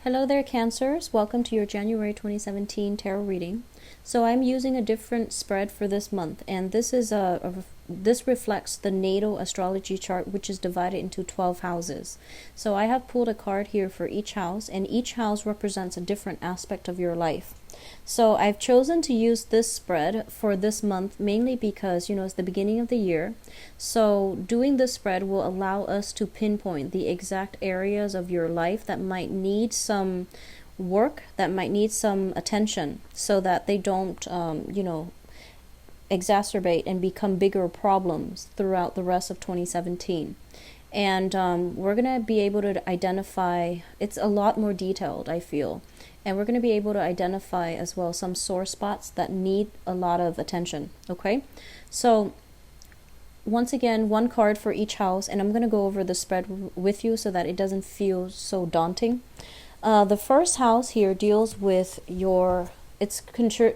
Hello there, Cancers. Welcome to your January 2017 tarot reading. So I'm using a different spread for this month, and this is this reflects the natal astrology chart, which is divided into 12 houses. So I have pulled a card here for each house, and each house represents a different aspect of your life. So I've chosen to use this spread for this month mainly because, it's the beginning of the year. So doing this spread will allow us to pinpoint the exact areas of your life that might need some work, that might need some attention, so that they don't, exacerbate and become bigger problems throughout the rest of 2017. And we're going to be able to identify, it's a lot more detailed, I feel. And we're going to be able to identify as well some sore spots that need a lot of attention. Okay, so once again, one card for each house, and I'm going to go over the spread with you so that it doesn't feel so daunting. The first house here deals with it's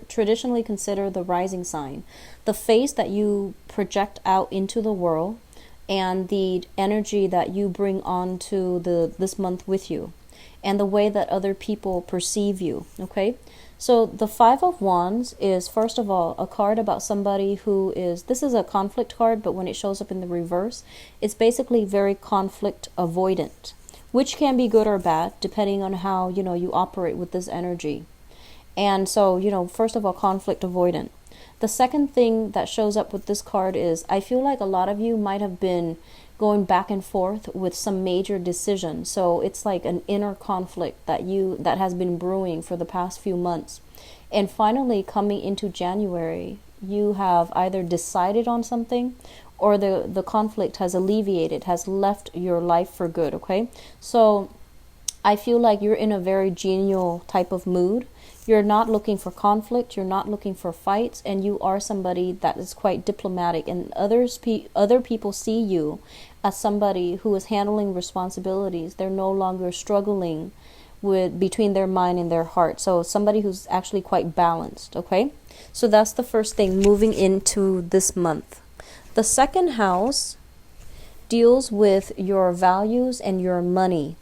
traditionally considered the rising sign, the face that you project out into the world, and the energy that you bring onto this month with you, and the way that other people perceive you. Okay, so the Five of Wands is, first of all, a card about somebody this is a conflict card, but when it shows up in the reverse, it's basically very conflict avoidant, which can be good or bad depending on how you operate with this energy. And so first of all, conflict avoidant. The second thing that shows up with this card is, I feel like a lot of you might have been going back and forth with some major decision. So it's like an inner conflict that has been brewing for the past few months. And finally, coming into January, you have either decided on something, or the conflict has alleviated, has left your life for good. Okay, so I feel like you're in a very genial type of mood. You're not looking for conflict, you're not looking for fights, and you are somebody that is quite diplomatic, and other people see you as somebody who is handling responsibilities. They're no longer struggling between their mind and their heart. So somebody who's actually quite balanced. Okay, so that's the first thing moving into this month. The second house deals with your values and your money.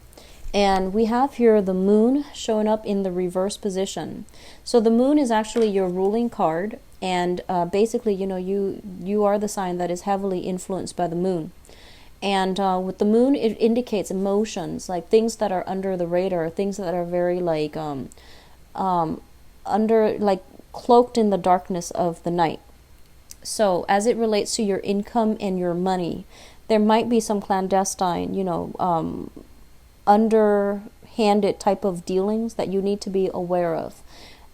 And we have here the moon showing up in the reverse position. So the moon is actually your ruling card, and basically, you are the sign that is heavily influenced by the moon. And with the moon, it indicates emotions, like things that are under the radar, things that are very cloaked in the darkness of the night. So as it relates to your income and your money, there might be some clandestine, underhanded type of dealings that you need to be aware of.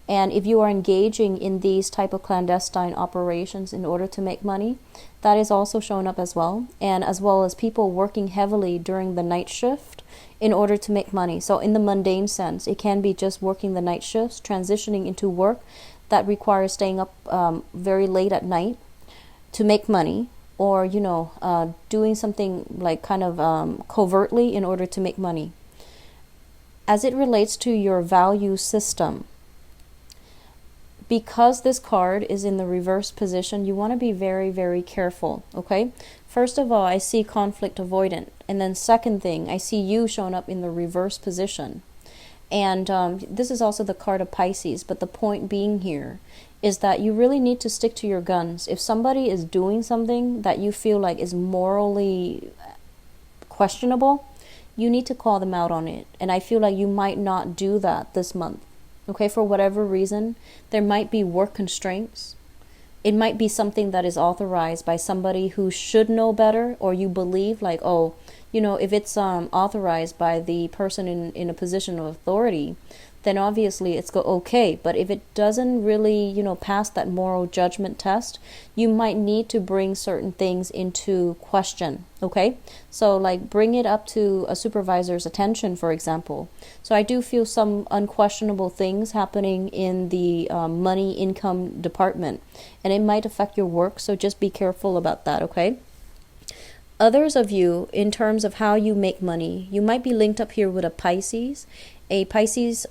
And if you are engaging in these type of clandestine operations in order to make money, that is also showing up as well. And as well as people working heavily during the night shift in order to make money. So in the mundane sense, it can be just working the night shifts, transitioning into work that requires staying up very late at night to make money, or doing something like kind of covertly in order to make money. As it relates to your value system, because this card is in the reverse position, you want to be very, very careful. Okay, first of all, I see conflict avoidant, and then second thing, I see you showing up in the reverse position. And this is also the card of Pisces, but the point being here is that you really need to stick to your guns. If somebody is doing something that you feel like is morally questionable, you need to call them out on it. And I feel like you might not do that this month. Okay, for whatever reason, there might be work constraints. It might be something that is authorized by somebody who should know better, or you believe like, if it's authorized by the person in a position of authority, then obviously it's okay. But if it doesn't really, pass that moral judgment test, you might need to bring certain things into question. Okay, so like bring it up to a supervisor's attention, for example. So I do feel some unquestionable things happening in the money income department, and it might affect your work. So just be careful about that. Okay. Others of you, in terms of how you make money, you might be linked up here with a Pisces. A Pisces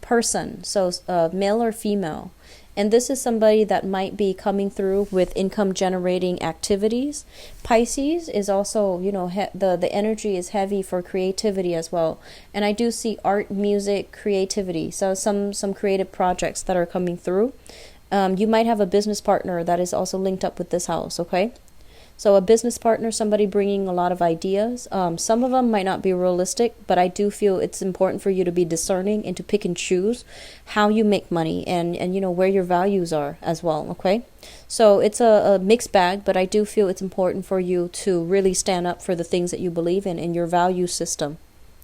person, so male or female. And this is somebody that might be coming through with income generating activities. Pisces is also, the energy is heavy for creativity as well. And I do see art, music, creativity. So some creative projects that are coming through. You might have a business partner that is also linked up with this house, okay? So a business partner, somebody bringing a lot of ideas. Some of them might not be realistic, but I do feel it's important for you to be discerning and to pick and choose how you make money and where your values are as well, okay? So it's a mixed bag, but I do feel it's important for you to really stand up for the things that you believe in your value system.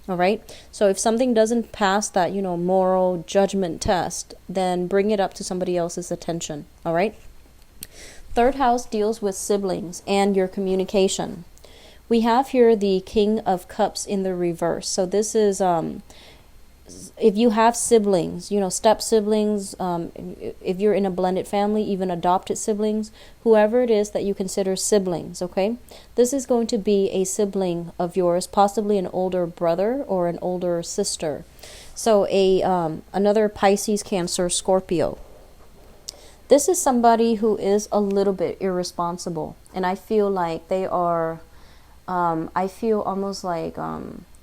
All right. So if something doesn't pass that, moral judgment test, then bring it up to somebody else's attention. All right. Third house deals with siblings and your communication. We have here the King of Cups in the reverse. So this is if you have siblings, step siblings, if you're in a blended family, even adopted siblings, whoever it is that you consider siblings, okay? This is going to be a sibling of yours, possibly an older brother or an older sister. So another Pisces, Cancer, Scorpio. This is somebody who is a little bit irresponsible, and I feel like they are, I feel almost like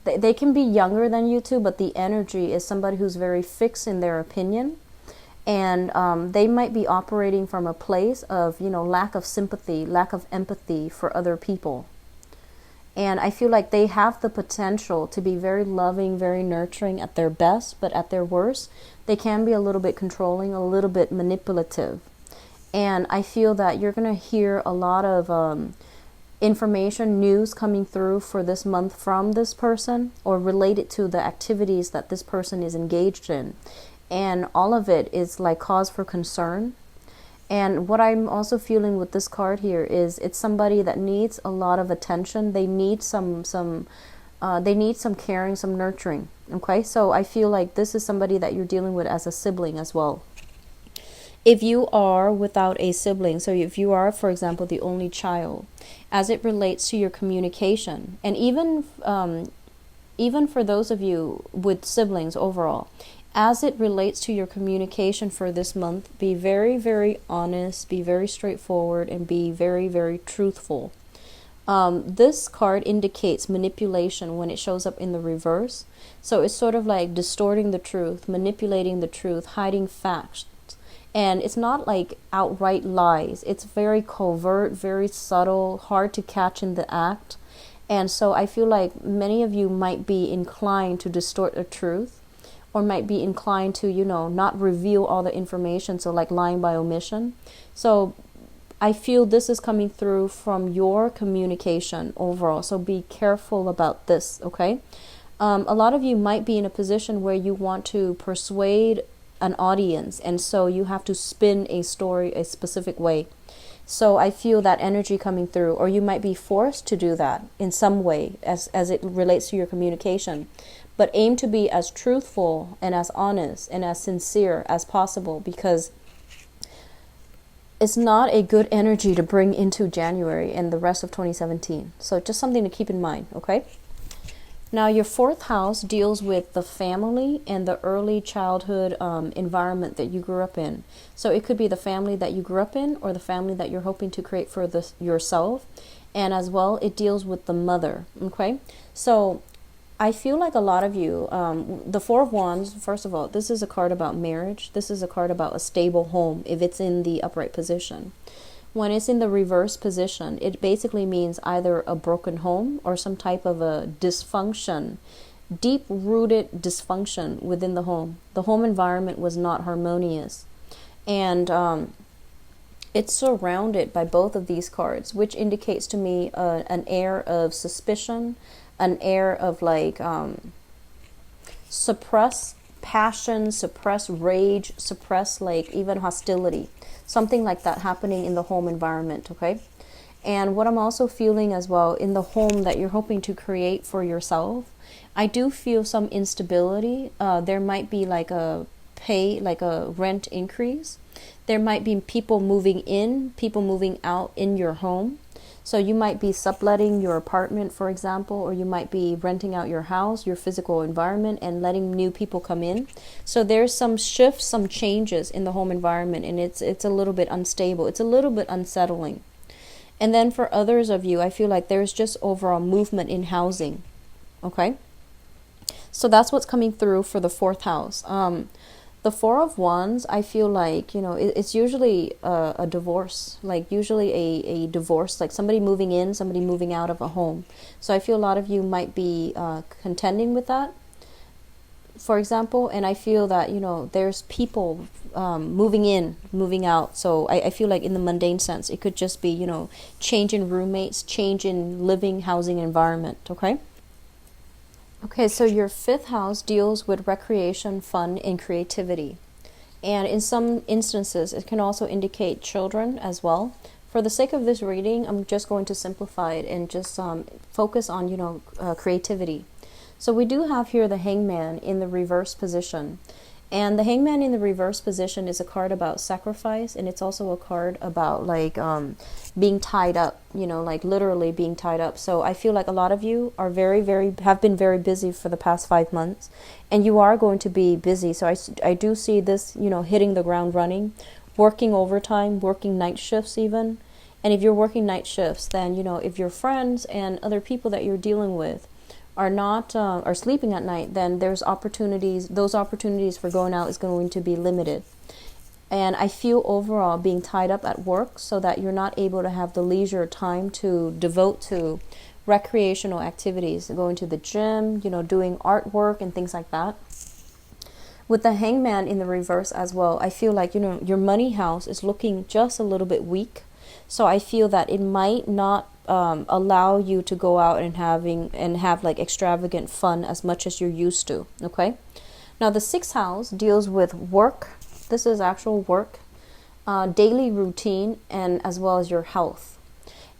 they can be younger than you two, but the energy is somebody who's very fixed in their opinion, and they might be operating from a place of, lack of sympathy, lack of empathy for other people. And I feel like they have the potential to be very loving, very nurturing at their best, but at their worst, they can be a little bit controlling, a little bit manipulative. And I feel that you're going to hear a lot of information, news coming through for this month from this person or related to the activities that this person is engaged in. And all of it is like cause for concern. And what I'm also feeling with this card here is it's somebody that needs a lot of attention. They need some caring, some nurturing. Okay, so I feel like this is somebody that you're dealing with as a sibling as well. If you are without a sibling, so if you are, for example, the only child, as it relates to your communication, and even for those of you with siblings overall, as it relates to your communication for this month, be very, very honest, be very straightforward, and be very, very truthful. This card indicates manipulation when it shows up in the reverse. So it's sort of like distorting the truth, manipulating the truth, hiding facts. And it's not like outright lies. It's very covert, very subtle, hard to catch in the act. And so I feel like many of you might be inclined to distort the truth, or might be inclined to, not reveal all the information. So like lying by omission. So I feel this is coming through from your communication overall. So be careful about this, okay? A lot of you might be in a position where you want to persuade an audience, and so you have to spin a story a specific way. So I feel that energy coming through, or you might be forced to do that in some way as it relates to your communication. But aim to be as truthful and as honest and as sincere as possible, because it's not a good energy to bring into January and the rest of 2017. So just something to keep in mind, okay? Now, your fourth house deals with the family and the early childhood environment that you grew up in. So it could be the family that you grew up in or the family that you're hoping to create for yourself. And as well, it deals with the mother, okay? So I feel like a lot of you, the Four of Wands, first of all, this is a card about marriage. This is a card about a stable home if it's in the upright position. When it's in the reverse position, it basically means either a broken home or some type of a dysfunction, deep-rooted dysfunction within the home. The home environment was not harmonious. And it's surrounded by both of these cards, which indicates to me an air of suspicion, an air of like suppressed passion, suppressed rage, suppressed like even hostility. Something like that happening in the home environment, okay? And what I'm also feeling as well in the home that you're hoping to create for yourself, I do feel some instability. There might be like a rent increase. There might be people moving in, people moving out in your home. So you might be subletting your apartment, for example, or you might be renting out your house, your physical environment, and letting new people come in. So there's some shifts, some changes in the home environment, and it's a little bit unstable. It's a little bit unsettling. And then for others of you, I feel like there's just overall movement in housing. Okay? So that's what's coming through for the fourth house. The Four of Wands, I feel like, it's usually a divorce, like usually a divorce, like somebody moving in, somebody moving out of a home. So I feel a lot of you might be contending with that, for example, and I feel that, there's people moving in, moving out. So I feel like in the mundane sense, it could just be, change in roommates, change in living, housing environment, okay? Okay, so your fifth house deals with recreation, fun, and creativity. And in some instances, it can also indicate children as well. For the sake of this reading, I'm just going to simplify it and just focus on, creativity. So we do have here the Hangman in the reverse position. And the Hangman in the reverse position is a card about sacrifice, and it's also a card about being tied up, like literally being tied up. So I feel like a lot of you are have been very busy for the past 5 months, and you are going to be busy. So I do see this, hitting the ground running, working overtime, working night shifts even. And if you're working night shifts, then, if your friends and other people that you're dealing with are not are sleeping at night, then there's opportunities. Those opportunities for going out is going to be limited. And I feel overall being tied up at work so that you're not able to have the leisure time to devote to recreational activities, going to the gym, doing artwork and things like that. With the Hangman in the reverse as well, I feel like, your money house is looking just a little bit weak. So I feel that it might not allow you to go out and have like extravagant fun as much as you're used to. Okay. Now the sixth house deals with work. This is actual work, daily routine, and as well as your health.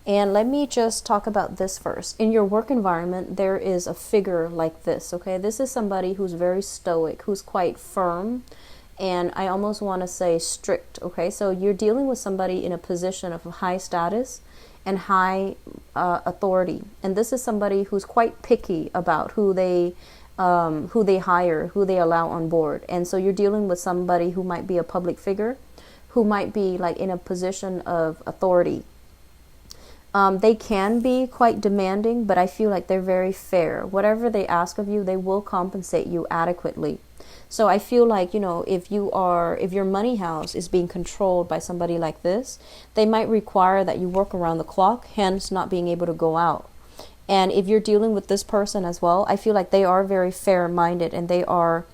And let me just talk about this first. In your work environment, there is a figure like this. Okay. This is somebody who's very stoic, who's quite firm, and I almost want to say strict. Okay. So you're dealing with somebody in a position of high status and high authority, and this is somebody who's quite picky about who they hire, who they allow on board. And so you're dealing with somebody who might be a public figure, who might be like in a position of authority. They can be quite demanding, but I feel like they're very fair. Whatever they ask of you, they will compensate you adequately. So I feel like, if your money house is being controlled by somebody like this, they might require that you work around the clock, hence not being able to go out. And if you're dealing with this person as well, I feel like they are very fair-minded, and they are,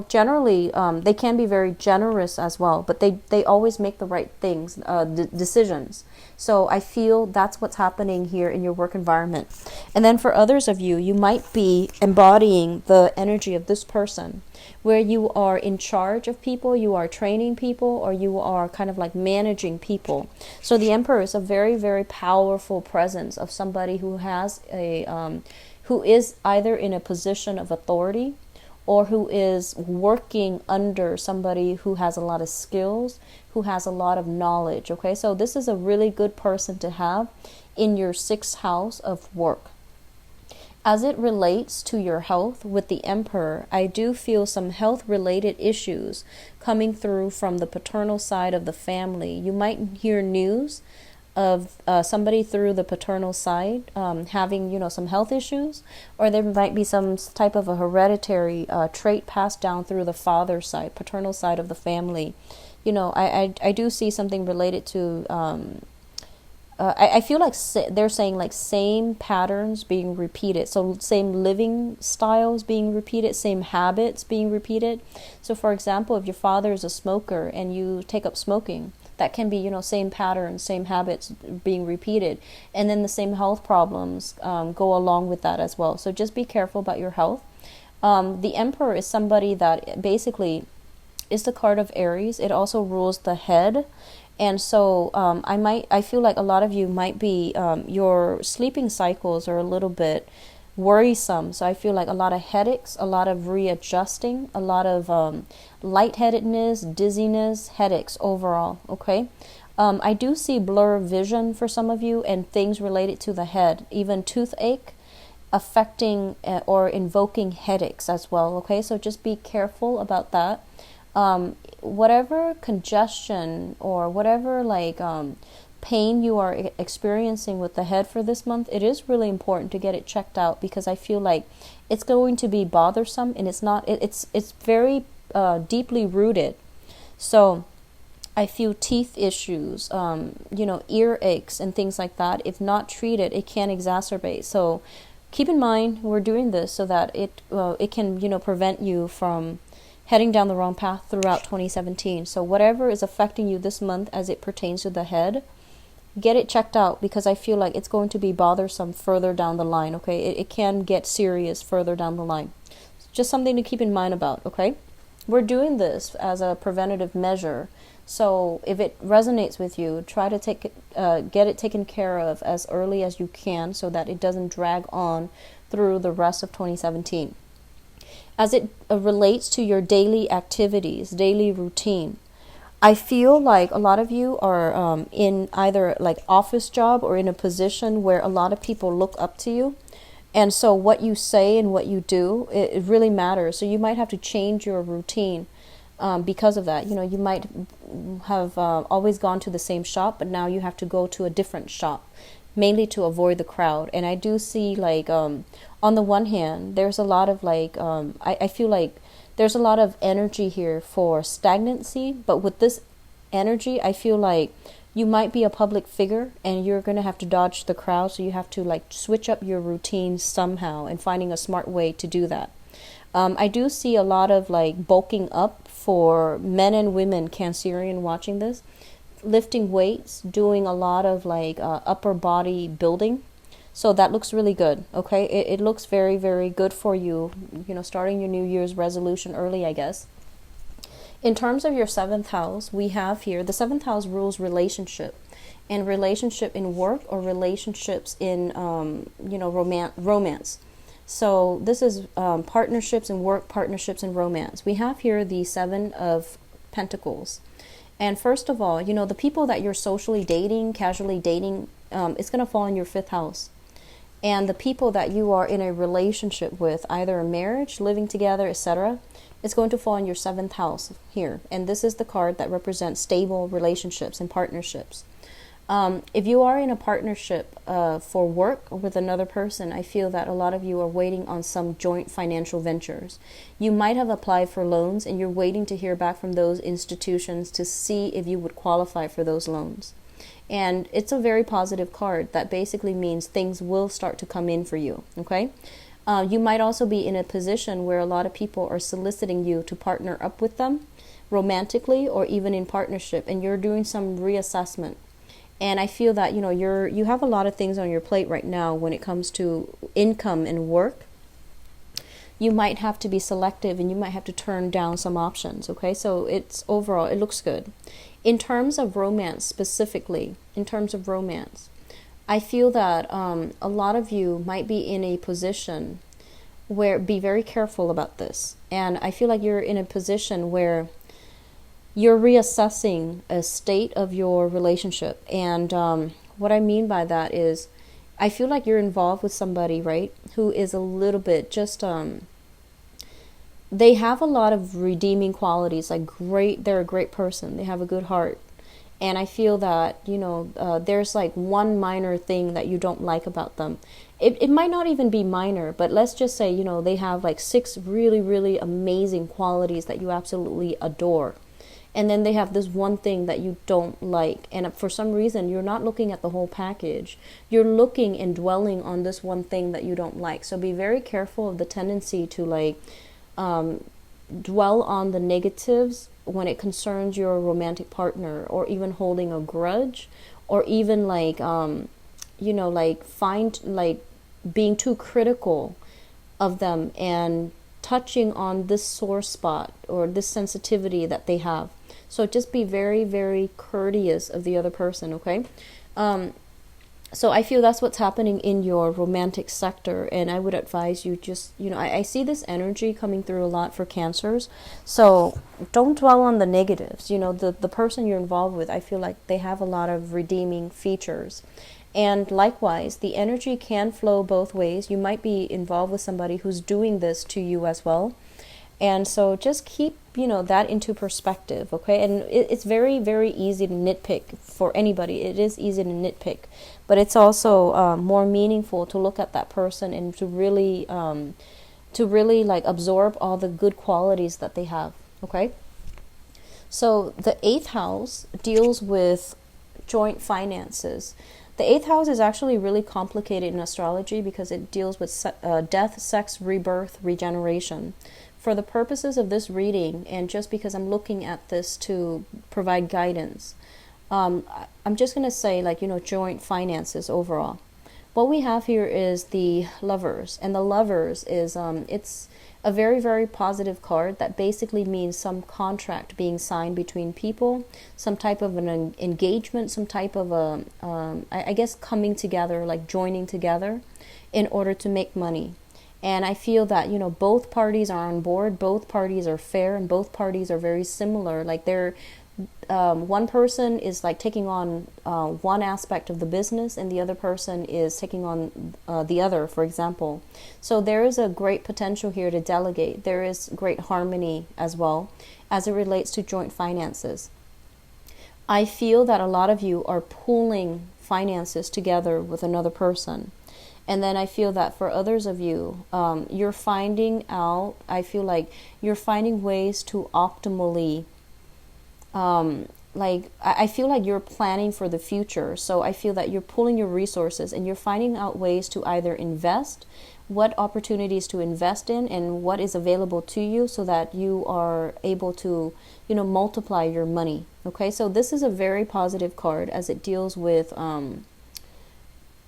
generally, they can be very generous as well, but they always make the right things, decisions. So I feel that's what's happening here in your work environment. And then for others of you, you might be embodying the energy of this person, where you are in charge of people, you are training people, or you are kind of like managing people. So the Emperor is a very, very powerful presence of somebody who has who is either in a position of authority, or who is working under somebody who has a lot of skills, who has a lot of knowledge. Okay, so this is a really good person to have in your sixth house of work. As it relates to your health with the Emperor, I do feel some health-related issues coming through from the paternal side of the family. You might hear news of somebody through the paternal side having, some health issues, or there might be some type of a hereditary trait passed down through the father's side, paternal side of the family. I do see something related to I feel like they're saying like same patterns being repeated. So same living styles being repeated, same habits being repeated. So for example, if your father is a smoker and you take up smoking, that can be, same patterns, same habits being repeated. And then the same health problems go along with that as well. So just be careful about your health. The Emperor is somebody that basically is the card of Aries. It also rules the head. And so I feel like a lot of you might be, your sleeping cycles are a little bit worrisome. So I feel like a lot of headaches, a lot of readjusting, a lot of lightheadedness, dizziness, headaches overall. Okay. I do see blur vision for some of you and things related to the head, even toothache affecting or invoking headaches as well. Okay, so just be careful about that. Whatever congestion or whatever pain you are experiencing with the head for this month, it is really important to get it checked out, because I feel like it's going to be bothersome, and it's not. It's very deeply rooted. So I feel teeth issues, ear aches and things like that. If not treated, it can exacerbate. So keep in mind, we're doing this so that it can prevent you from heading down the wrong path throughout 2017. So whatever is affecting you this month as it pertains to the head, get it checked out, because I feel like it's going to be bothersome further down the line. Okay, it can get serious further down the line. Just something to keep in mind about. Okay, we're doing this as a preventative measure. So if it resonates with you, try to get it taken care of as early as you can, so that it doesn't drag on through the rest of 2017. As it relates to your daily activities, daily routine, I feel like a lot of you are in either like office job or in a position where a lot of people look up to you. And so what you say and what you do, it really matters. So you might have to change your routine because of that. You might have always gone to the same shop, but now you have to go to a different shop, mainly to avoid the crowd. And I do see on the one hand, there's a lot of I feel like there's a lot of energy here for stagnancy, but with this energy, I feel like you might be a public figure and you're going to have to dodge the crowd. So you have to switch up your routine somehow, and finding a smart way to do that. I do see a lot of bulking up for men and women Cancerian watching this, lifting weights, doing a lot of upper body building. So that looks really good. Okay, it looks very, very good for you, starting your New Year's resolution early, I guess. In terms of your 7th house, we have here, the 7th house rules relationship, and relationship in work or relationships in, romance. So this is partnerships in work, partnerships in romance. We have here the 7 of Pentacles. And first of all, the people that you're socially dating, casually dating, it's going to fall in your 5th house. And the people that you are in a relationship with, either a marriage, living together, etc., it's going to fall in your 7th house here. And this is the card that represents stable relationships and partnerships. If you are in a partnership for work with another person, I feel that a lot of you are waiting on some joint financial ventures. You might have applied for loans and you're waiting to hear back from those institutions to see if you would qualify for those loans. And it's a very positive card that basically means things will start to come in for you. Okay. You might also be in a position where a lot of people are soliciting you to partner up with them romantically or even in partnership, and you're doing some reassessment. And I feel that you have a lot of things on your plate right now when it comes to income and work. You might have to be selective, and you might have to turn down some options. Okay, so it's overall, it looks good. In terms of romance, specifically, I feel that a lot of you might be in a position where, be very careful about this. And I feel like you're in a position where you're reassessing a state of your relationship. And what I mean by that is, I feel like you're involved with somebody, right, who is a little bit just, they have a lot of redeeming qualities, they're a great person, they have a good heart. And I feel that, there's one minor thing that you don't like about them. It might not even be minor, but let's just say, they have 6 really, really amazing qualities that you absolutely adore. And then they have this one thing that you don't like. And for some reason, you're not looking at the whole package. You're looking and dwelling on this one thing that you don't like. So be very careful of the tendency to dwell on the negatives when it concerns your romantic partner, or even holding a grudge, or even being too critical of them and touching on this sore spot or this sensitivity that they have. So just be very, very courteous of the other person, okay? So I feel that's what's happening in your romantic sector, and I would advise you just, I see this energy coming through a lot for cancers. So don't dwell on the negatives. The person you're involved with, I feel like they have a lot of redeeming features. And likewise, the energy can flow both ways. You might be involved with somebody who's doing this to you as well. And so just keep, that into perspective, okay? And it's very, very easy to nitpick for anybody. It is easy to nitpick. But it's also more meaningful to look at that person and to really like absorb all the good qualities that they have, okay? So the 8th house deals with joint finances. The 8th house is actually really complicated in astrology because it deals with death, sex, rebirth, regeneration. For the purposes of this reading, and just because I'm looking at this to provide guidance, I'm just going to say, joint finances overall. What we have here is the Lovers, and the Lovers is, it's a very, very positive card that basically means some contract being signed between people, some type of an engagement, some type of I guess coming together, like joining together in order to make money. And I feel that, both parties are on board, both parties are fair, and both parties are very similar. Like they're, one person is like taking on one aspect of the business, and the other person is taking on the other, for example. So there is a great potential here to delegate. There is great harmony as well as it relates to joint finances. I feel that a lot of you are pooling finances together with another person. And then I feel that for others of you, you're finding out, I feel like you're finding ways to optimally, I feel like you're planning for the future. So I feel that you're pulling your resources and you're finding out ways to either invest, what opportunities to invest in, and what is available to you so that you are able to, multiply your money. Okay, so this is a very positive card as it deals with,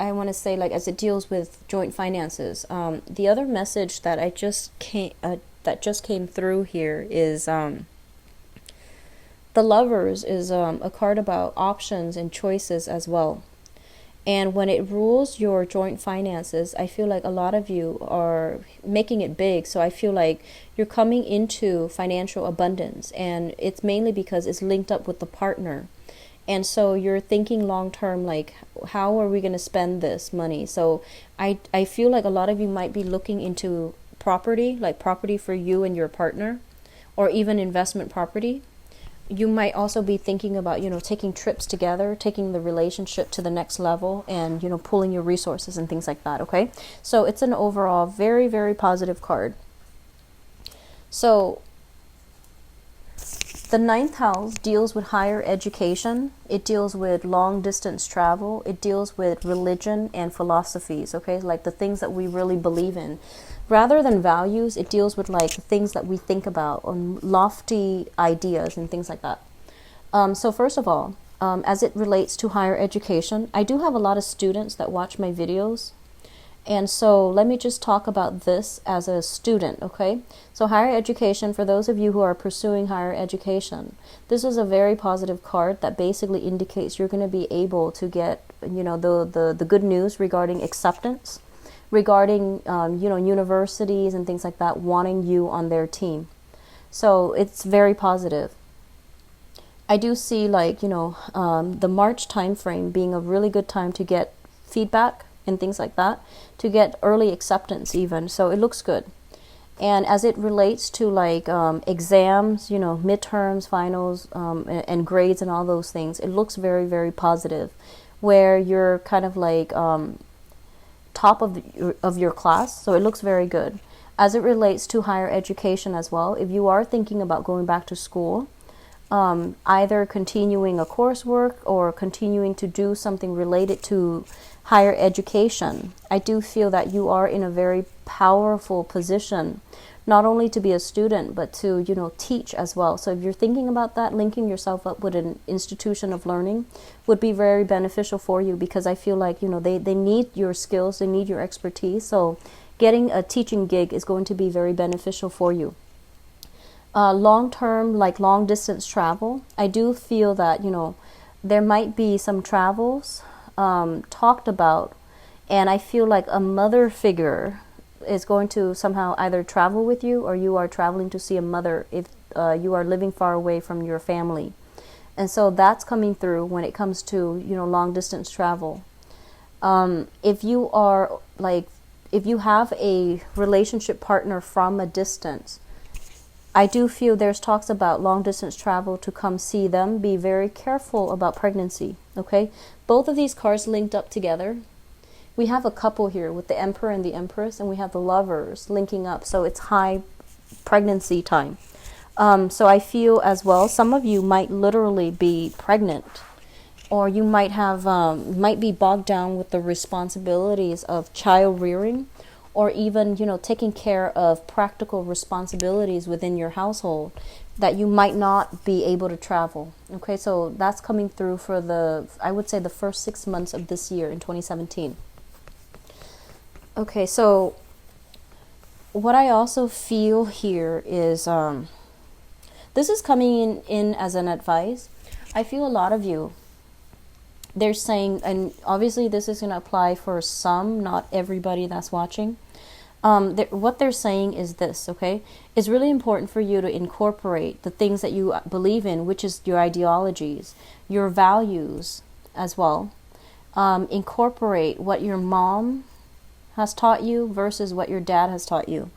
I want to say, as it deals with joint finances. The other message that just came through here is the Lovers is a card about options and choices as well. And when it rules your joint finances, I feel like a lot of you are making it big. So I feel like you're coming into financial abundance, and it's mainly because it's linked up with the partner. And so you're thinking long term, like, how are we going to spend this money? So I feel like a lot of you might be looking into property, like property for you and your partner, or even investment property. You might also be thinking about, taking trips together, taking the relationship to the next level, and, pooling your resources and things like that, okay? So it's an overall very, very positive card. So the 9th house deals with higher education. It deals with long distance travel. It deals with religion and philosophies, okay? Like the things that we really believe in. Rather than values, it deals with like things that we think about, lofty ideas and things like that. So first of all, as it relates to higher education, I do have a lot of students that watch my videos. And so let me just talk about this as a student, okay? So higher education, for those of you who are pursuing higher education, this is a very positive card that basically indicates you're going to be able to get, the good news regarding acceptance, regarding, universities and things like that wanting you on their team. So it's very positive. I do see the March time frame being a really good time to get feedback and things like that, to get early acceptance even. So it looks good. And as it relates to exams, midterms, finals, and grades and all those things, it looks very, very positive, where you're kind of top of your class. So it looks very good. As it relates to higher education as well, if you are thinking about going back to school, either continuing a coursework or continuing to do something related to higher education, I do feel that you are in a very powerful position, not only to be a student, but to, teach as well. So if you're thinking about that, linking yourself up with an institution of learning would be very beneficial for you, because I feel like, they need your skills, they need your expertise. So getting a teaching gig is going to be very beneficial for you. Long-term, long-distance travel, I do feel that, there might be some travels talked about, and I feel like a mother figure is going to somehow either travel with you, or you are traveling to see a mother if you are living far away from your family. And so that's coming through when it comes to, long distance travel. If you are like, if you have a relationship partner from a distance, I do feel there's talks about long distance travel to come see them. Be very careful about pregnancy, okay? Both of these cards linked up together. We have a couple here with the Emperor and the Empress, and we have the Lovers linking up, so it's high pregnancy time. So I feel as well, some of you might literally be pregnant, or you might have might be bogged down with the responsibilities of child rearing, or even taking care of practical responsibilities within your household, that you might not be able to travel. Okay, so that's coming through for I would say the first 6 months of this year in 2017. Okay, so what I also feel here is this is coming in as an advice. I feel a lot of you, they're saying, and obviously this is going to apply for some, not everybody that's watching. What they're saying is this, okay? It's really important for you to incorporate the things that you believe in, which is your ideologies, your values as well. Incorporate what your mom has taught you versus what your dad has taught you.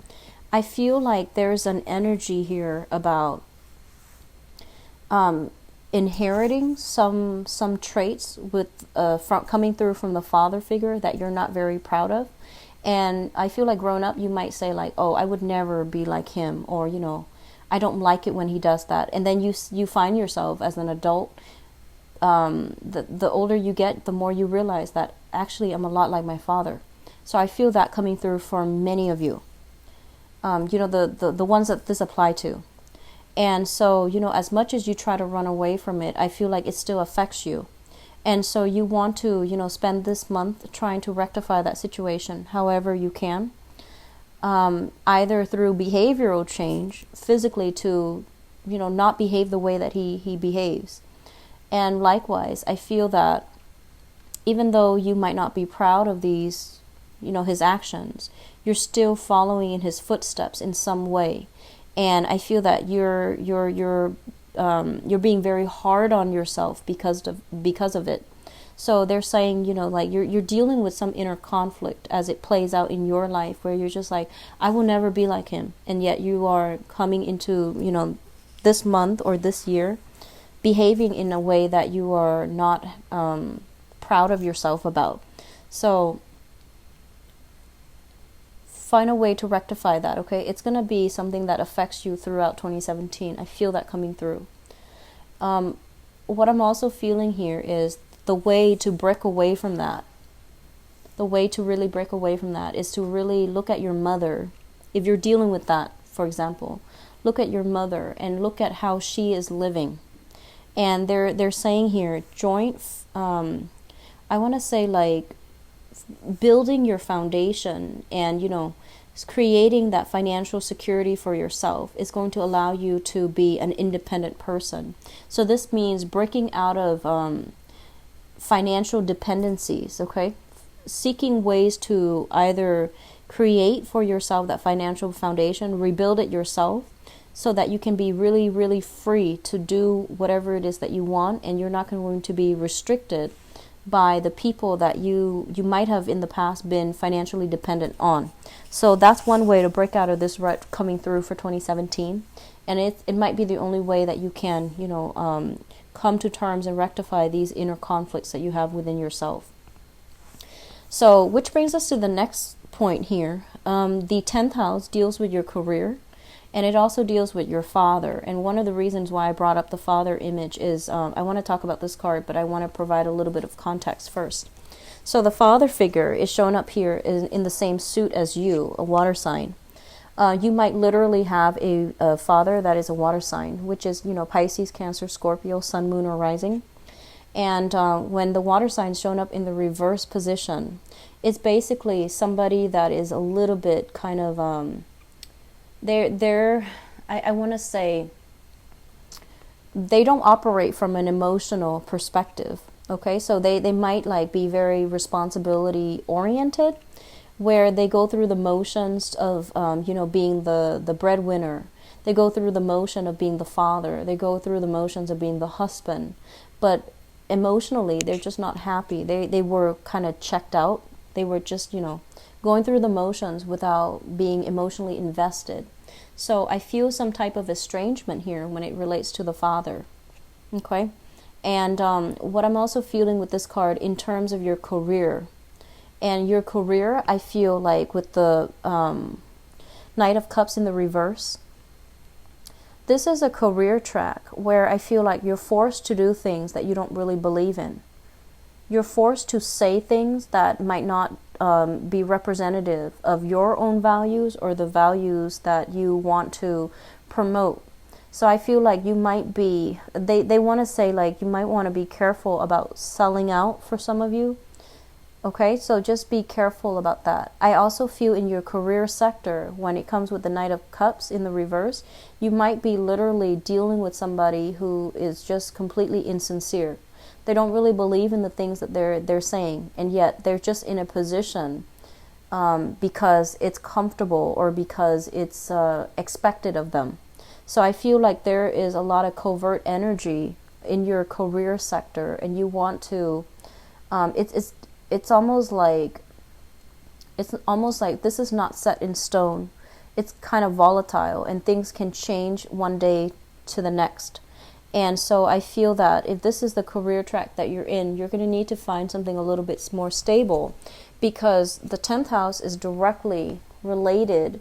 I feel like there's an energy here about inheriting some traits with coming through from the father figure that you're not very proud of. And I feel like growing up, you might say like, oh, I would never be like him, or I don't like it when he does that. And then you find yourself as an adult, the older you get, the more you realize that actually I'm a lot like my father. So I feel that coming through for many of you, the ones that this apply to. And so, as much as you try to run away from it, I feel like it still affects you. And so you want to, spend this month trying to rectify that situation however you can, either through behavioral change, physically to, not behave the way that he behaves. And likewise, I feel that even though you might not be proud of these, his actions, you're still following in his footsteps in some way. And I feel that you're being very hard on yourself because of it. So they're saying, like you're dealing with some inner conflict as it plays out in your life, where you're just like, I will never be like him, and yet you are coming into this month or this year behaving in a way that you are not proud of yourself about. So find a way to rectify that, okay? It's going to be something that affects you throughout 2017. I feel that coming through. What I'm also feeling here is the way to break away from that. The way to really break away from that is to really look at your mother. If you're dealing with that, for example, look at your mother and look at how she is living. And they're saying here, I want to say like building your foundation and, creating that financial security for yourself is going to allow you to be an independent person. So this means breaking out of financial dependencies, okay? Seeking ways to either create for yourself that financial foundation, rebuild it yourself, so that you can be really, really free to do whatever it is that you want, and you're not going to be restricted by the people that you might have in the past been financially dependent on. So that's one way to break out of this rut coming through for 2017. And it might be the only way that you can, come to terms and rectify these inner conflicts that you have within yourself. So, which brings us to the next point here. The 10th house deals with your career, and it also deals with your father. And one of the reasons why I brought up the father image is I want to talk about this card, but I want to provide a little bit of context first. So the father figure is shown up here in the same suit as you, a water sign. You might literally have a father that is a water sign, which is, Pisces, Cancer, Scorpio, Sun, Moon, or Rising. And when the water sign is shown up in the reverse position, it's basically somebody that is a little bit kind of, I want to say, they don't operate from an emotional perspective, Okay, so they might like be very responsibility oriented, where they go through the motions of being the breadwinner. They go through the motion of being the father. They go through the motions of being the husband. But emotionally, they're just not happy. They were kind of checked out. They were just, going through the motions without being emotionally invested. So I feel some type of estrangement here when it relates to the father. Okay? And what I'm also feeling with this card in terms of your career. And your career, I feel like with the Knight of Cups in the reverse, this is a career track where I feel like you're forced to do things that you don't really believe in. You're forced to say things that might not be representative of your own values or the values that you want to promote. So I feel like you might be, they want to say like you might want to be careful about selling out for some of you. Okay, so just be careful about that. I also feel in your career sector, when it comes with the Knight of Cups in the reverse, you might be literally dealing with somebody who is just completely insincere. They don't really believe in the things that they're saying, and yet they're just in a position because it's comfortable or because it's expected of them. So I feel like there is a lot of covert energy in your career sector, and you want to. It's almost like this is not set in stone. It's kind of volatile, and things can change one day to the next. And so I feel that if this is the career track that you're in, you're going to need to find something a little bit more stable, because the 10th house is directly related.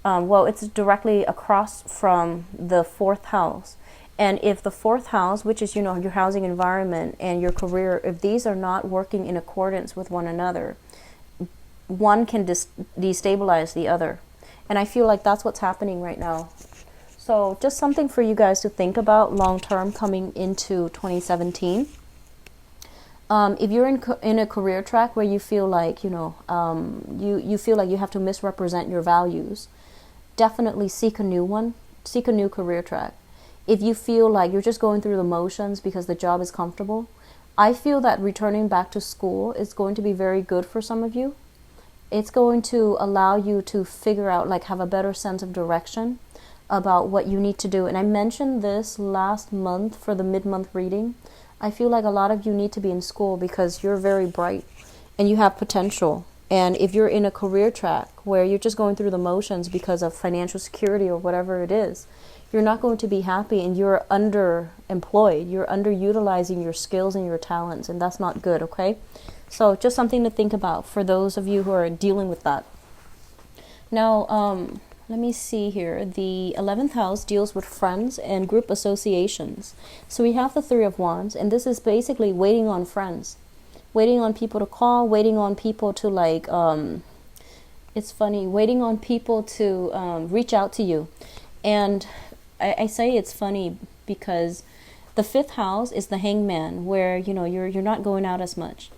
It's directly across from the 4th house. And if the 4th house, which is, your housing environment and your career, if these are not working in accordance with one another, one can destabilize the other. And I feel like that's what's happening right now. So just something for you guys to think about long term coming into 2017. If you're in a career track where you feel like, you feel like you have to misrepresent your values, definitely seek a new one. Seek a new career track. If you feel like you're just going through the motions because the job is comfortable, I feel that returning back to school is going to be very good for some of you. It's going to allow you to figure out, have a better sense of direction about what you need to do. And I mentioned this last month for the mid-month reading. I feel like a lot of you need to be in school because you're very bright and you have potential. And if you're in a career track where you're just going through the motions because of financial security or whatever it is, you're not going to be happy, and you're underemployed. You're underutilizing your skills and your talents, and that's not good, okay? So just something to think about for those of you who are dealing with that. Now, let me see here. The 11th house deals with friends and group associations. So we have the 3 of Wands, and this is basically waiting on friends. Waiting on people to call, waiting on people to it's funny, waiting on people to reach out to you. And I say it's funny because the 5th house is the Hangman, where you're not going out as much,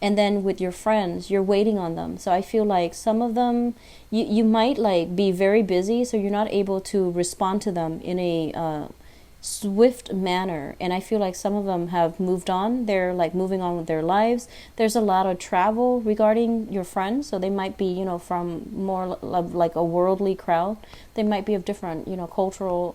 and then with your friends you're waiting on them. So I feel like some of them you might be very busy, so you're not able to respond to them in a swift manner. And I feel like some of them have moved on. They're moving on with their lives. There's a lot of travel regarding your friends, so they might be from more like a worldly crowd. They might be of different cultural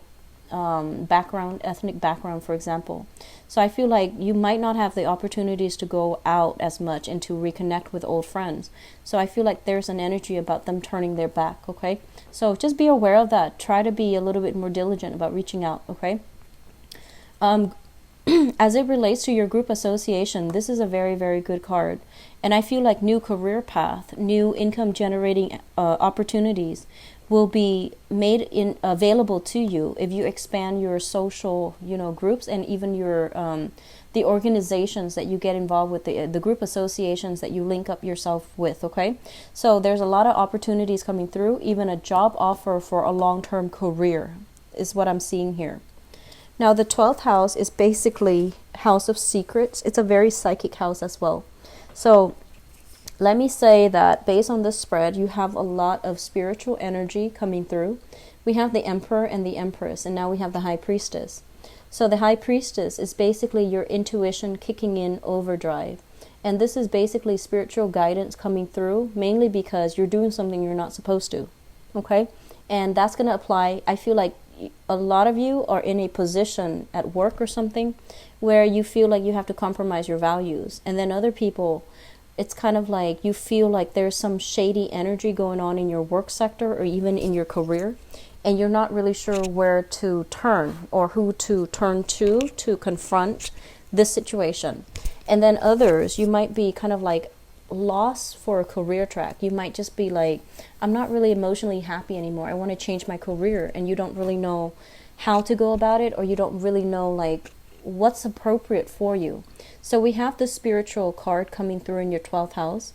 background, ethnic background, for example. So I feel like you might not have the opportunities to go out as much and to reconnect with old friends. So I feel like there's an energy about them turning their back, okay? So just be aware of that. Try to be a little bit more diligent about reaching out, okay? As it relates to your group association, this is a very, very good card. And I feel like new career path, new income generating opportunities will be made available to you if you expand your social, groups, and even your the organizations that you get involved with, the group associations that you link up yourself with, okay? So there's a lot of opportunities coming through, even a job offer for a long-term career is what I'm seeing here. Now, the 12th house is basically house of secrets. It's a very psychic house as well. So let me say that based on this spread, you have a lot of spiritual energy coming through. We have the Emperor and the Empress, and now we have the High Priestess. So the High Priestess is basically your intuition kicking in overdrive. And this is basically spiritual guidance coming through, mainly because you're doing something you're not supposed to. Okay? And that's going to apply. I feel like a lot of you are in a position at work or something where you feel like you have to compromise your values. And then other people, it's kind of like you feel like there's some shady energy going on in your work sector or even in your career. And you're not really sure where to turn or who to turn to confront this situation. And then others, you might be kind of like lost for a career track. You might just be like, I'm not really emotionally happy anymore. I want to change my career. And you don't really know how to go about it, or you don't really know like what's appropriate for you. So we have this spiritual card coming through in your 12th house.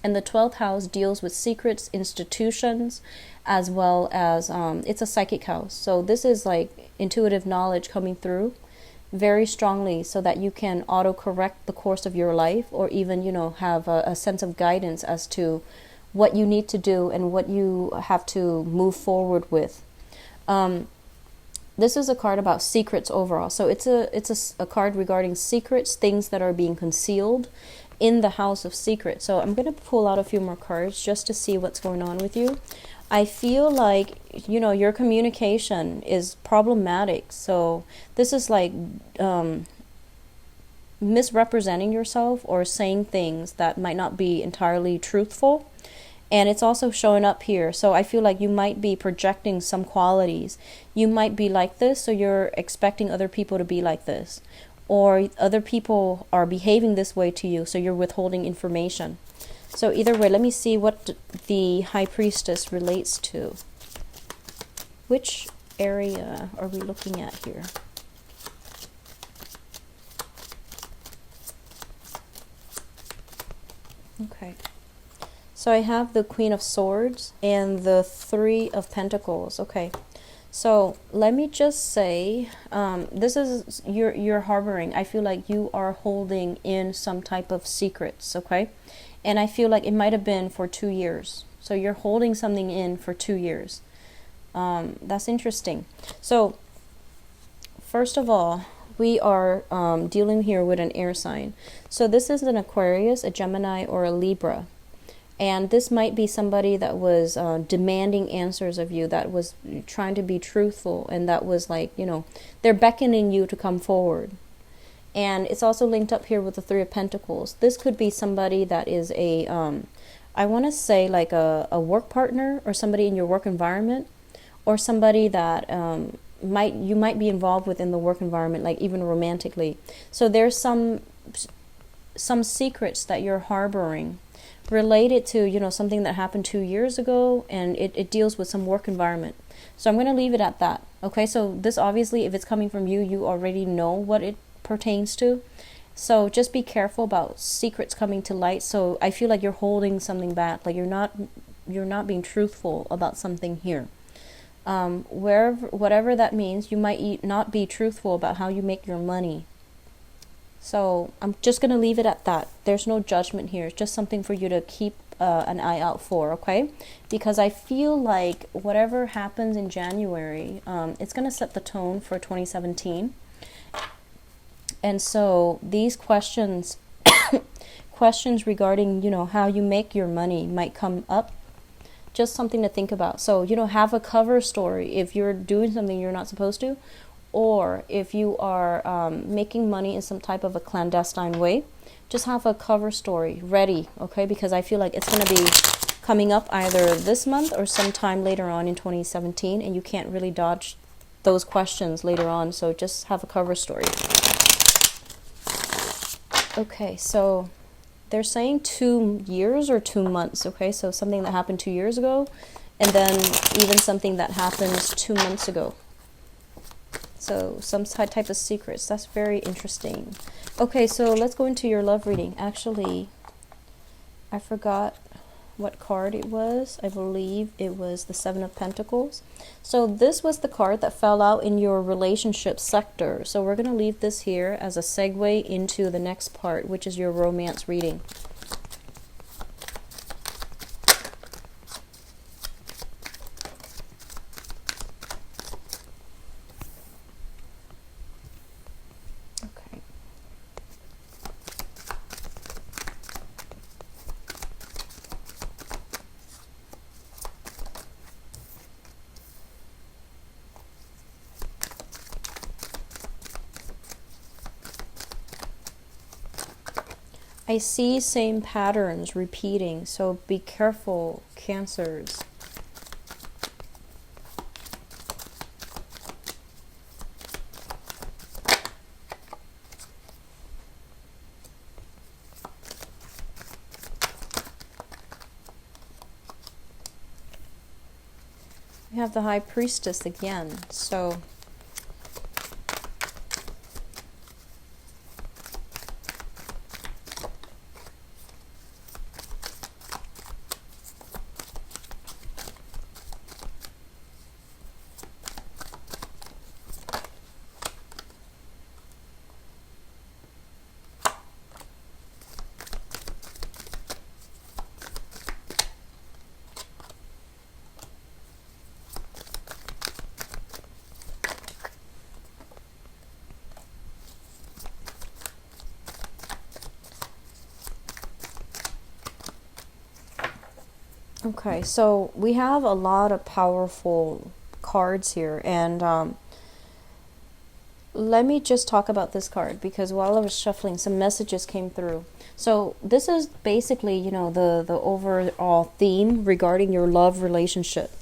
And the 12th house deals with secrets, institutions, as well as it's a psychic house. So this is like intuitive knowledge coming through very strongly so that you can auto-correct the course of your life, or even, have a sense of guidance as to what you need to do and what you have to move forward with. This is a card about secrets overall. So it's a card regarding secrets, things that are being concealed in the house of secrets. So I'm going to pull out a few more cards just to see what's going on with you. I feel like, your communication is problematic. So this is like misrepresenting yourself or saying things that might not be entirely truthful. And it's also showing up here. So I feel like you might be projecting some qualities. You might be like this, so you're expecting other people to be like this. Or other people are behaving this way to you, so you're withholding information. So either way, let me see what the High Priestess relates to. Which area are we looking at here? Okay. So I have the Queen of Swords and the Three of Pentacles. Okay. So let me just say, this is you're harboring. I feel like you are holding in some type of secrets, okay? And I feel like it might have been for 2 years. So you're holding something in for 2 years. That's interesting. So first of all, we are dealing here with an air sign. So this is an Aquarius, a Gemini, or a Libra. And this might be somebody that was demanding answers of you, that was trying to be truthful, and that was like, they're beckoning you to come forward. And it's also linked up here with the Three of Pentacles. This could be somebody that is a, I want to say like a work partner, or somebody in your work environment, or somebody that you might be involved with in the work environment, like even romantically. So there's some secrets that you're harboring related to, something that happened 2 years ago, and it deals with some work environment. So I'm going to leave it at that. Okay, so this obviously, if it's coming from you, you already know what it pertains to. So just be careful about secrets coming to light. So I feel like you're holding something back, like you're not being truthful about something here. Whatever that means, you might not be truthful about how you make your money. So I'm just going to leave it at that. There's no judgment here. It's just something for you to keep an eye out for, okay? Because I feel like whatever happens in January, it's going to set the tone for 2017. And so these questions regarding, how you make your money might come up. Just something to think about. So, have a cover story if you're doing something you're not supposed to, or if you are making money in some type of a clandestine way. Just have a cover story ready, okay? Because I feel like it's going to be coming up either this month or sometime later on in 2017, and you can't really dodge those questions later on, so just have a cover story. Okay, so they're saying 2 years or 2 months, okay? So something that happened 2 years ago, and then even something that happens 2 months ago. So some type of secrets. That's very interesting. Okay, so let's go into your love reading. Actually, I forgot what card it was. I believe it was the Seven of Pentacles. So this was the card that fell out in your relationship sector. So we're going to leave this here as a segue into the next part, which is your romance reading. I see same patterns repeating, so be careful, Cancers. We have the High Priestess again, so okay, so we have a lot of powerful cards here, and let me just talk about this card because while I was shuffling, some messages came through. So this is basically, the overall theme regarding your love relationship.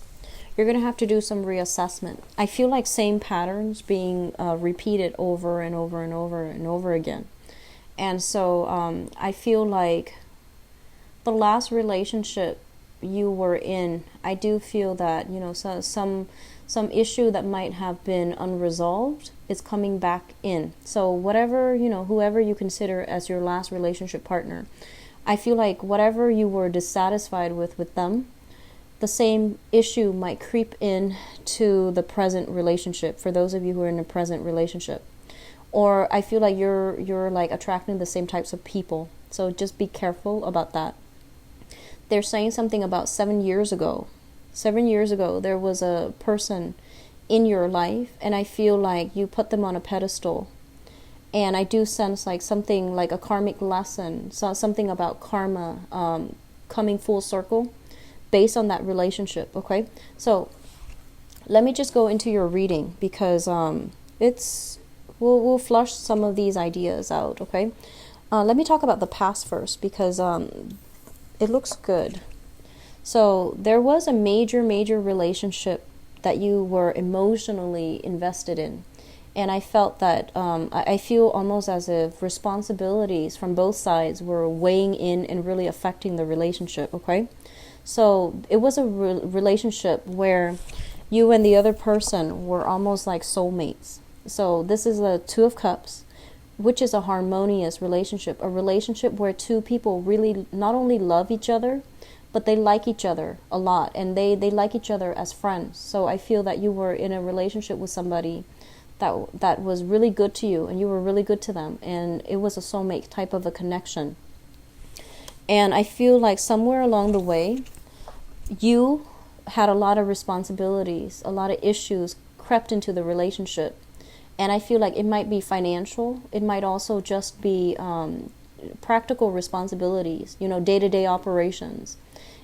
You're going to have to do some reassessment. I feel like same patterns being repeated over and over and over and over again. And so I feel like the last relationship you were in, I do feel that, some issue that might have been unresolved is coming back in. So whatever, whoever you consider as your last relationship partner, I feel like whatever you were dissatisfied with them, the same issue might creep in to the present relationship for those of you who are in a present relationship. Or I feel like you're like attracting the same types of people. So just be careful about that. They're saying something about 7 years ago. 7 years ago, there was a person in your life, and I feel like you put them on a pedestal. And I do sense like something like a karmic lesson, so something about karma coming full circle based on that relationship, okay? So let me just go into your reading because we'll flush some of these ideas out, okay? Let me talk about the past first because it looks good. So there was a major relationship that you were emotionally invested in. And I felt that, I feel almost as if responsibilities from both sides were weighing in and really affecting the relationship, okay? So it was a relationship where you and the other person were almost like soulmates. So this is a Two of Cups, which is a harmonious relationship, a relationship where two people really not only love each other, but they like each other a lot, and they like each other as friends. So I feel that you were in a relationship with somebody that was really good to you, and you were really good to them, and it was a soulmate type of a connection. And I feel like somewhere along the way, you had a lot of responsibilities, a lot of issues crept into the relationship. And I feel like it might be financial. It might also just be practical responsibilities, day-to-day operations.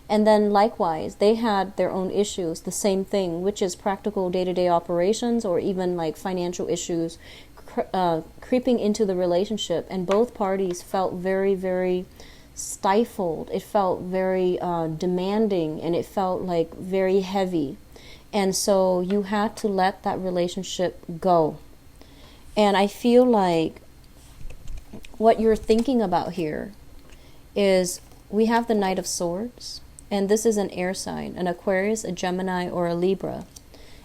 And then likewise, they had their own issues, the same thing, which is practical day-to-day operations or even like financial issues creeping into the relationship. And both parties felt very, very stifled. It felt very demanding, and it felt like very heavy. And so you had to let that relationship go. And I feel like what you're thinking about here is we have the Knight of Swords, and this is an air sign, an Aquarius, a Gemini, or a Libra.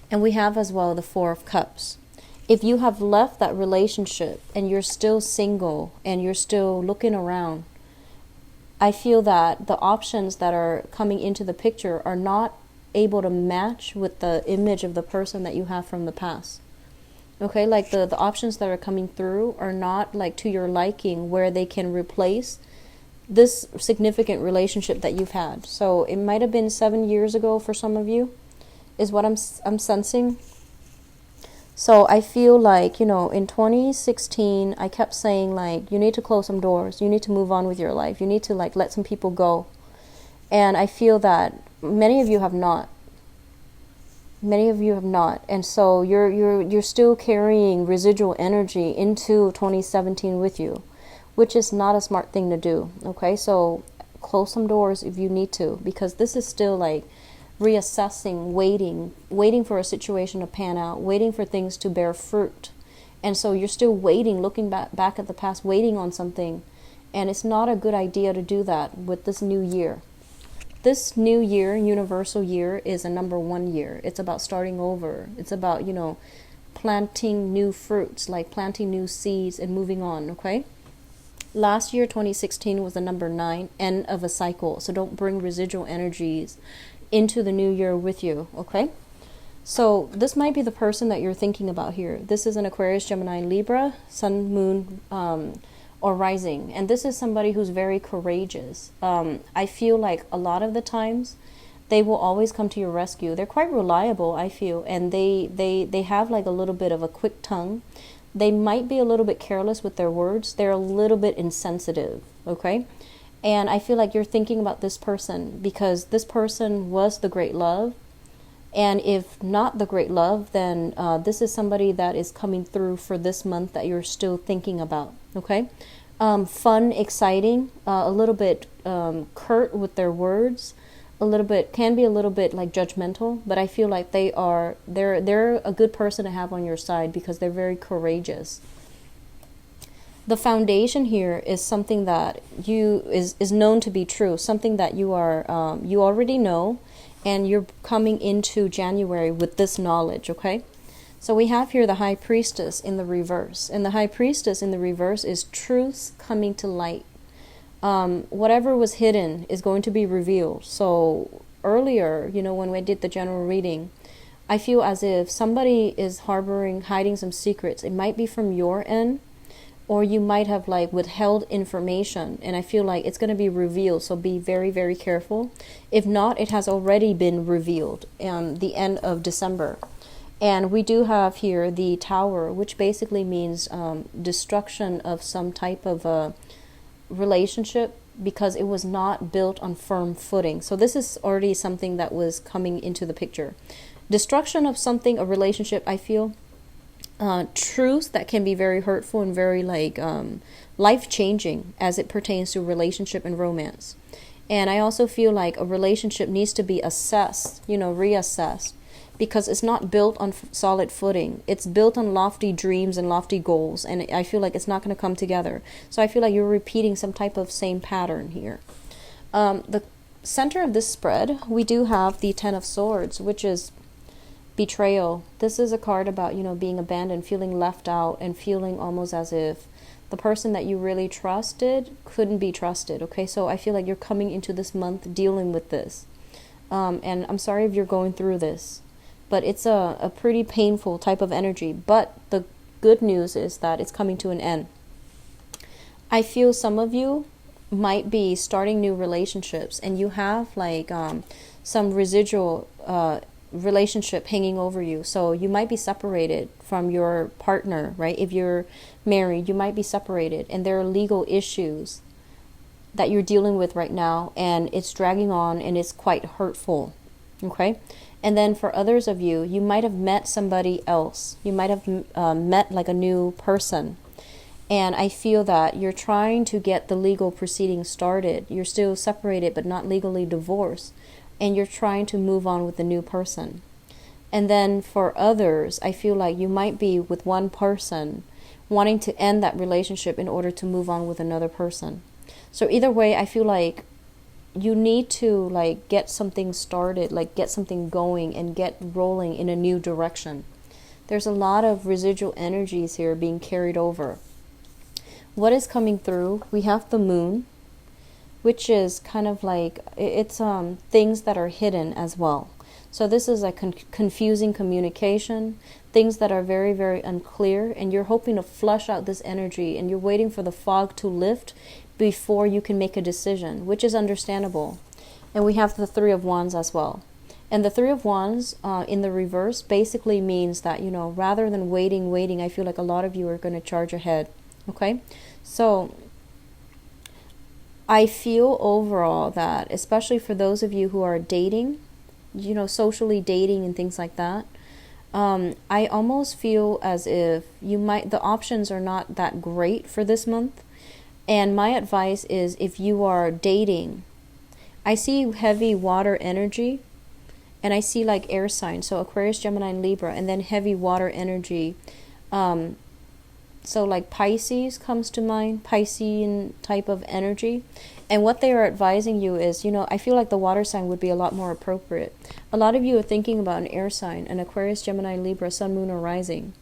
And we have as well the Four of Cups. If you have left that relationship and you're still single and you're still looking around, I feel that the options that are coming into the picture are not able to match with the image of the person that you have from the past. Okay, like the options that are coming through are not like to your liking where they can replace this significant relationship that you've had. So it might have been 7 years ago for some of you, is what I'm sensing. So I feel like, in 2016, I kept saying like, you need to close some doors. You need to move on with your life. You need to like let some people go. And I feel that many of you have not. Many of you have not, and so you're still carrying residual energy into 2017 with you, which is not a smart thing to do. Okay, so close some doors if you need to, because this is still like reassessing, waiting for a situation to pan out, waiting for things to bear fruit. And so you're still waiting, looking back at the past, waiting on something. And it's not a good idea to do that with this new year. This new year, universal year, is a number 1 year. It's about starting over. It's about, planting new fruits, like planting new seeds and moving on, okay? Last year, 2016, was the number 9, end of a cycle. So don't bring residual energies into the new year with you, okay? So this might be the person that you're thinking about here. This is an Aquarius, Gemini, Libra, Sun, Moon, or Rising. And this is somebody who's very courageous. I feel like a lot of the times they will always come to your rescue. They're quite reliable, I feel, and they have like a little bit of a quick tongue. They might be a little bit careless with their words. They're a little bit insensitive, okay? And I feel like you're thinking about this person because this person was the great love. And if not the great love, then this is somebody that is coming through for this month that you're still thinking about, okay? Fun, exciting, a little bit curt with their words, can be a little bit like judgmental, but I feel like they're a good person to have on your side because they're very courageous. The foundation here is something that is known to be true, something that you already know, and you're coming into January with this knowledge, okay? So we have here the High Priestess in the reverse, and the High Priestess in the reverse is truths coming to light. Whatever was hidden is going to be revealed. So earlier, when we did the general reading, I feel as if somebody is hiding some secrets. It might be from your end, or you might have like withheld information, and I feel like it's going to be revealed, so be very, very careful. If not, it has already been revealed the end of December. And we do have here the Tower, which basically means destruction of some type of a relationship because it was not built on firm footing. So this is already something that was coming into the picture. Destruction of something, a relationship, I feel. Truths that can be very hurtful and very life-changing as it pertains to relationship and romance. And I also feel like a relationship needs to be assessed, reassessed, because it's not built on solid footing. It's built on lofty dreams and lofty goals, and I feel like it's not going to come together. So I feel like you're repeating some type of same pattern here. The center of this spread, we do have the Ten of Swords, which is betrayal. This is a card about, being abandoned, feeling left out, and feeling almost as if the person that you really trusted couldn't be trusted, okay? So I feel like you're coming into this month dealing with this. And I'm sorry if you're going through this, but it's a pretty painful type of energy. But the good news is that it's coming to an end. I feel some of you might be starting new relationships, and you have like some residual relationship hanging over you. So you might be separated from your partner, right? If you're married, you might be separated, and there are legal issues that you're dealing with right now, and it's dragging on, and it's quite hurtful, okay? And then for others of you, you might have met somebody else. You might have met like a new person, and I feel that you're trying to get the legal proceedings started. You're still separated but not legally divorced, and you're trying to move on with the new person. And then for others, I feel like you might be with one person wanting to end that relationship in order to move on with another person. So either way, I feel like you need to like get something started, like get something going and get rolling in a new direction. There's a lot of residual energies here being carried over. What is coming through? We have the Moon, which is kind of like, it's things that are hidden as well. So this is a confusing communication, things that are very, very unclear, and you're hoping to flush out this energy, and you're waiting for the fog to lift before you can make a decision, which is understandable. And we have the Three of Wands as well. And the Three of Wands in the reverse basically means that, rather than waiting, I feel like a lot of you are going to charge ahead, okay? So I feel overall that, especially for those of you who are dating, socially dating and things like that, I almost feel as if the options are not that great for this month. And my advice is, if you are dating, I see heavy water energy, and I see like air signs, so Aquarius, Gemini, and Libra, and then heavy water energy. So like Pisces comes to mind, Piscean type of energy. And what they are advising you is, I feel like the water sign would be a lot more appropriate. A lot of you are thinking about an air sign, an Aquarius, Gemini, Libra, Sun, Moon, or Rising.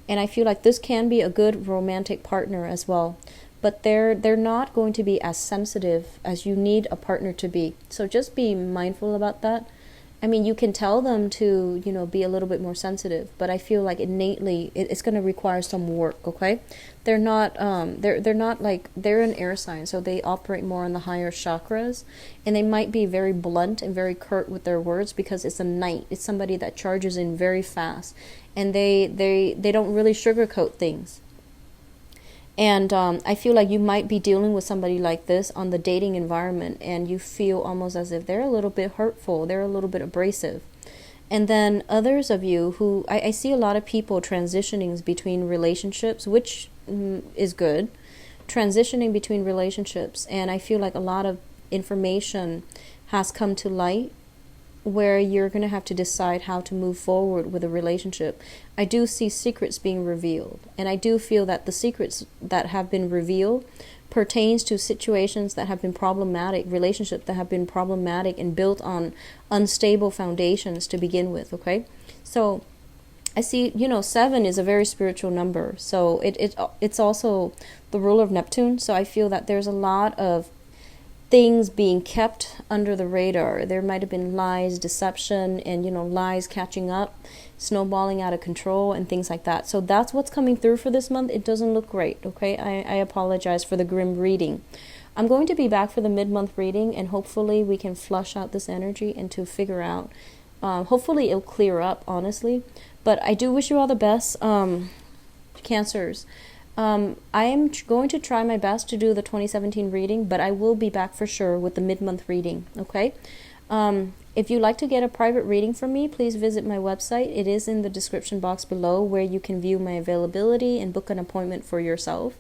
And I feel like this can be a good romantic partner as well. But they're not going to be as sensitive as you need a partner to be. So just be mindful about that. I mean, you can tell them to, be a little bit more sensitive, but I feel like innately it's going to require some work, okay? They're not, they're not like, they're an air sign, so they operate more on the higher chakras, and they might be very blunt and very curt with their words because it's a knight. It's somebody that charges in very fast, and they don't really sugarcoat things. And I feel like you might be dealing with somebody like this on the dating environment, and you feel almost as if they're a little bit hurtful, they're a little bit abrasive. And then others of you who, I see a lot of people transitioning between relationships, which is good, transitioning between relationships. And I feel like a lot of information has come to light where you're going to have to decide how to move forward with a relationship. I do see secrets being revealed, and I do feel that the secrets that have been revealed pertains to situations that have been problematic, relationships that have been problematic and built on unstable foundations to begin with, okay? So I see, 7 is a very spiritual number, so it's also the ruler of Neptune, so I feel that there's a lot of things being kept under the radar. There might have been lies, deception, and lies catching up, snowballing out of control, and things like that. So that's what's coming through for this month. It doesn't look great, okay? I apologize for the grim reading. I'm going to be back for the mid-month reading, and hopefully we can flush out this energy and to figure out, hopefully it'll clear up, honestly. But I do wish you all the best, Cancers. I am going to try my best to do the 2017 reading, but I will be back for sure with the mid-month reading, okay? If you'd like to get a private reading from me, please visit my website. It is in the description box below, where you can view my availability and book an appointment for yourself.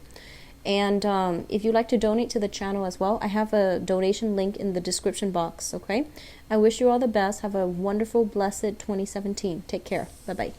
And if you'd like to donate to the channel as well, I have a donation link in the description box, okay? I wish you all the best. Have a wonderful, blessed 2017. Take care. Bye-bye.